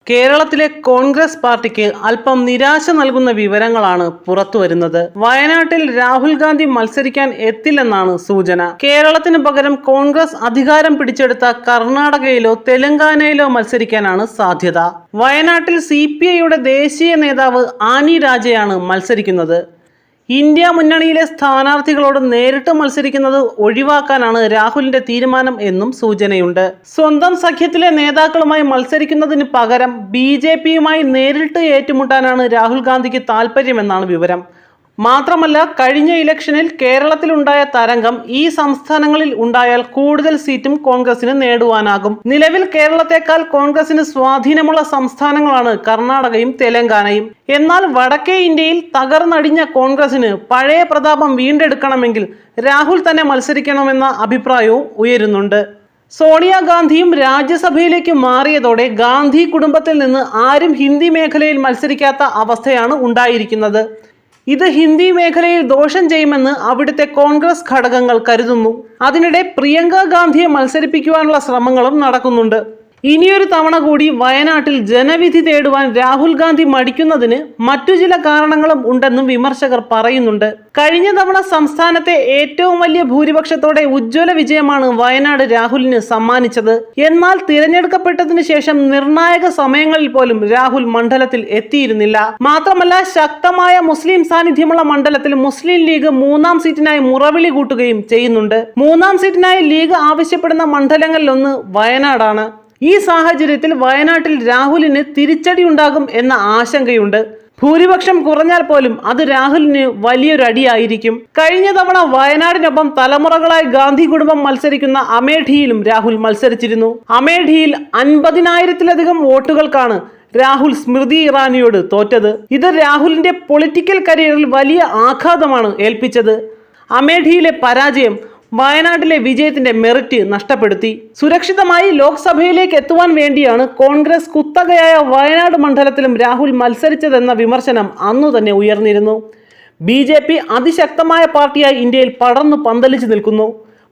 കേരളത്തിലെ കോൺഗ്രസ് പാർട്ടിക്ക് അല്പം നിരാശ നൽകുന്ന വിവരങ്ങളാണ് പുറത്തുവരുന്നത്. വയനാട്ടിൽ രാഹുൽ ഗാന്ധി മത്സരിക്കാൻ എത്തില്ലെന്നാണ് സൂചന. കേരളത്തിന് പകരം കോൺഗ്രസ് അധികാരം പിടിച്ചെടുത്ത കർണാടകയിലോ തെലങ്കാനയിലോ മത്സരിക്കാനാണ് സാധ്യത. വയനാട്ടിൽ CPIയുടെ ദേശീയ നേതാവ് ആനി രാജയാണ് മത്സരിക്കുന്നത്. ഇന്ത്യ മുന്നണിയിലെ സ്ഥാനാർത്ഥികളോട് നേരിട്ട് മത്സരിക്കുന്നത് ഒഴിവാക്കാനാണ് രാഹുലിന്റെ തീരുമാനം എന്നും സൂചനയുണ്ട്. സ്വന്തം സഖ്യത്തിലെ നേതാക്കളുമായി മത്സരിക്കുന്നതിന് പകരം BJPയുമായി നേരിട്ട് ഏറ്റുമുട്ടാനാണ് രാഹുൽ ഗാന്ധിക്ക് താല്പര്യമെന്നാണ് വിവരം. മാത്രമല്ല, കഴിഞ്ഞ ഇലക്ഷനിൽ കേരളത്തിലുണ്ടായ തരംഗം ഈ സംസ്ഥാനങ്ങളിൽ ഉണ്ടായാൽ കൂടുതൽ സീറ്റും കോൺഗ്രസിന് നേടുവാനാകും. നിലവിൽ കേരളത്തെക്കാൾ കോൺഗ്രസിന് സ്വാധീനമുള്ള സംസ്ഥാനങ്ങളാണ് കർണാടകയും തെലങ്കാനയും. എന്നാൽ വടക്കേ ഇന്ത്യയിൽ തകർന്നടിഞ്ഞ കോൺഗ്രസിന് പഴയ പ്രതാപം വീണ്ടെടുക്കണമെങ്കിൽ രാഹുൽ തന്നെ മത്സരിക്കണമെന്ന അഭിപ്രായവും ഉയരുന്നുണ്ട്. സോണിയാഗാന്ധിയും രാജ്യസഭയിലേക്ക് മാറിയതോടെ ഗാന്ധി കുടുംബത്തിൽ നിന്ന് ആരും ഹിന്ദി മേഖലയിൽ മത്സരിക്കാത്ത അവസ്ഥയാണ് ഉണ്ടായിരിക്കുന്നത്. ഇത് ഹിന്ദി മേഖലയിൽ ദോഷം ചെയ്യുമെന്ന് അവിടുത്തെ കോൺഗ്രസ് ഘടകങ്ങൾ കരുതുന്നു. അതിനിടെ പ്രിയങ്ക ഗാന്ധിയെ മത്സരിപ്പിക്കുവാനുള്ള ശ്രമങ്ങളും നടക്കുന്നുണ്ട്. ഇനിയൊരു തവണ കൂടി വയനാട്ടിൽ ജനവിധി തേടുവാൻ രാഹുൽ ഗാന്ധി മടിക്കുന്നതിന് മറ്റു ചില കാരണങ്ങളും ഉണ്ടെന്നും വിമർശകർ പറയുന്നുണ്ട്. കഴിഞ്ഞ തവണ സംസ്ഥാനത്തെ ഏറ്റവും വലിയ ഭൂരിപക്ഷത്തോടെ ഉജ്ജ്വല വിജയമാണ് വയനാട് രാഹുലിന് സമ്മാനിച്ചത്. എന്നാൽ തിരഞ്ഞെടുക്കപ്പെട്ടതിനു ശേഷം നിർണായക സമയങ്ങളിൽ പോലും രാഹുൽ മണ്ഡലത്തിൽ എത്തിയിരുന്നില്ല. മാത്രമല്ല, ശക്തമായ മുസ്ലിം സാന്നിധ്യമുള്ള മണ്ഡലത്തിൽ മുസ്ലിം ലീഗ് 3ാം സീറ്റിനായി മുറവിളി കൂട്ടുകയും ചെയ്യുന്നുണ്ട്. 3ാം സീറ്റിനായി ലീഗ് ആവശ്യപ്പെടുന്ന മണ്ഡലങ്ങളിലൊന്ന് വയനാടാണ്. ഈ സാഹചര്യത്തിൽ വയനാട്ടിൽ രാഹുലിന് തിരിച്ചടി ഉണ്ടാകും എന്ന ആശങ്കയുണ്ട്. ഭൂരിപക്ഷം കുറഞ്ഞാൽ പോലും അത് രാഹുലിന് വലിയൊരു അടിയായിരിക്കും. കഴിഞ്ഞ തവണ വയനാടിനൊപ്പം തലമുറകളായി ഗാന്ധി കുടുംബം മത്സരിക്കുന്ന അമേഠിയിലും രാഹുൽ മത്സരിച്ചിരുന്നു. അമേഠിയിൽ 50,000-ലധികം വോട്ടുകൾക്കാണ് രാഹുൽ സ്മൃതി ഇറാനിയോട് തോറ്റത്. ഇത് രാഹുലിന്റെ പൊളിറ്റിക്കൽ കരിയറിൽ വലിയ ആഘാതമാണ് ഏൽപ്പിച്ചത്. അമേഠിയിലെ പരാജയം വയനാട്ടിലെ വിജയത്തിന്റെ മെറിറ്റ് നഷ്ടപ്പെടുത്തി. സുരക്ഷിതമായി ലോക്സഭയിലേക്ക് എത്തുവാൻ വേണ്ടിയാണ് കോൺഗ്രസ് കുത്തകയായ വയനാട് മണ്ഡലത്തിലും രാഹുൽ മത്സരിച്ചതെന്ന വിമർശനം അന്നു തന്നെ ഉയർന്നിരുന്നു. BJP അതിശക്തമായ പാർട്ടിയായി ഇന്ത്യയിൽ പടർന്നു പന്തലിച്ചു നിൽക്കുന്നു.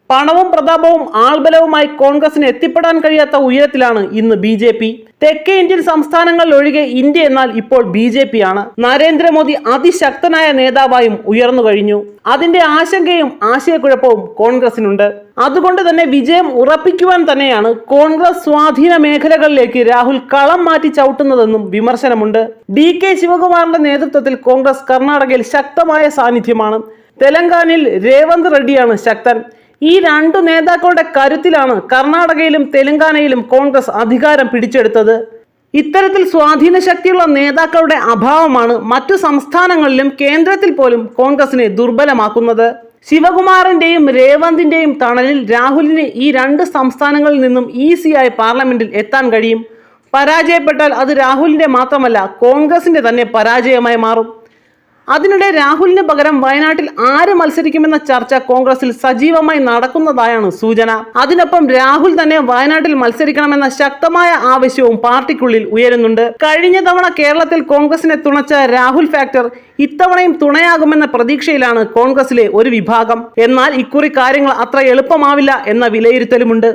പണവും പ്രതാപവും ആൾബലവുമായി കോൺഗ്രസിന് എത്തിപ്പെടാൻ കഴിയാത്ത ഉയരത്തിലാണ് ഇന്ന് BJP. തെക്കേ ഇന്ത്യൻ സംസ്ഥാനങ്ങളിൽ ഒഴികെ ഇന്ത്യ എന്നാൽ ഇപ്പോൾ BJP ആണ്. നരേന്ദ്രമോദി അതിശക്തനായ നേതാവായും ഉയർന്നു കഴിഞ്ഞു. അതിന്റെ ആശങ്കയും ആശയക്കുഴപ്പവും കോൺഗ്രസിനുണ്ട്. അതുകൊണ്ട് തന്നെ വിജയം ഉറപ്പിക്കുവാൻ തന്നെയാണ് കോൺഗ്രസ് സ്വാധീന മേഖലകളിലേക്ക് രാഹുൽ കളം മാറ്റി ചവിട്ടുന്നതെന്നും വിമർശനമുണ്ട്. DK ശിവകുമാറിന്റെ നേതൃത്വത്തിൽ കോൺഗ്രസ് കർണാടകയിൽ ശക്തമായ സാന്നിധ്യമാണ്. തെലങ്കാനയിൽ രേവന്ത് റെഡ്ഡിയാണ് ശക്തൻ. ഈ രണ്ടു നേതാക്കളുടെ കരുത്തിലാണ് കർണാടകയിലും തെലങ്കാനയിലും കോൺഗ്രസ് അധികാരം പിടിച്ചെടുത്തത്. ഇത്തരത്തിൽ സ്വാധീന ശക്തിയുള്ള നേതാക്കളുടെ അഭാവമാണ് മറ്റു സംസ്ഥാനങ്ങളിലും കേന്ദ്രത്തിൽ പോലും കോൺഗ്രസിനെ ദുർബലമാക്കുന്നത്. ശിവകുമാറിന്റെയും രേവന്തിന്റെയും തണലിൽ രാഹുലിന് ഈ രണ്ട് സംസ്ഥാനങ്ങളിൽ നിന്നും ഈസിയായി പാർലമെന്റിൽ എത്താൻ കഴിയും. പരാജയപ്പെട്ടാൽ അത് രാഹുലിന്റെ മാത്രമല്ല കോൺഗ്രസിന്റെ തന്നെ പരാജയമായി മാറും. അതിനിടെ രാഹുലിന് പകരം വയനാട്ടിൽ ആര് മത്സരിക്കുമെന്ന ചർച്ച കോൺഗ്രസിൽ സജീവമായി നടക്കുന്നതായാണ് സൂചന. അതിനൊപ്പം രാഹുൽ തന്നെ വയനാട്ടിൽ മത്സരിക്കണമെന്ന ശക്തമായ ആവശ്യവും പാർട്ടിക്കുള്ളിൽ ഉയരുന്നുണ്ട്. കഴിഞ്ഞ തവണ കേരളത്തിൽ കോൺഗ്രസിനെ തുണച്ച രാഹുൽ ഫാക്ടർ ഇത്തവണയും തുണയാകുമെന്ന പ്രതീക്ഷയിലാണ് കോൺഗ്രസിലെ ഒരു വിഭാഗം. എന്നാൽ ഇക്കുറി കാര്യങ്ങൾ അത്ര എളുപ്പമാവില്ല എന്ന വിലയിരുത്തലുമുണ്ട്.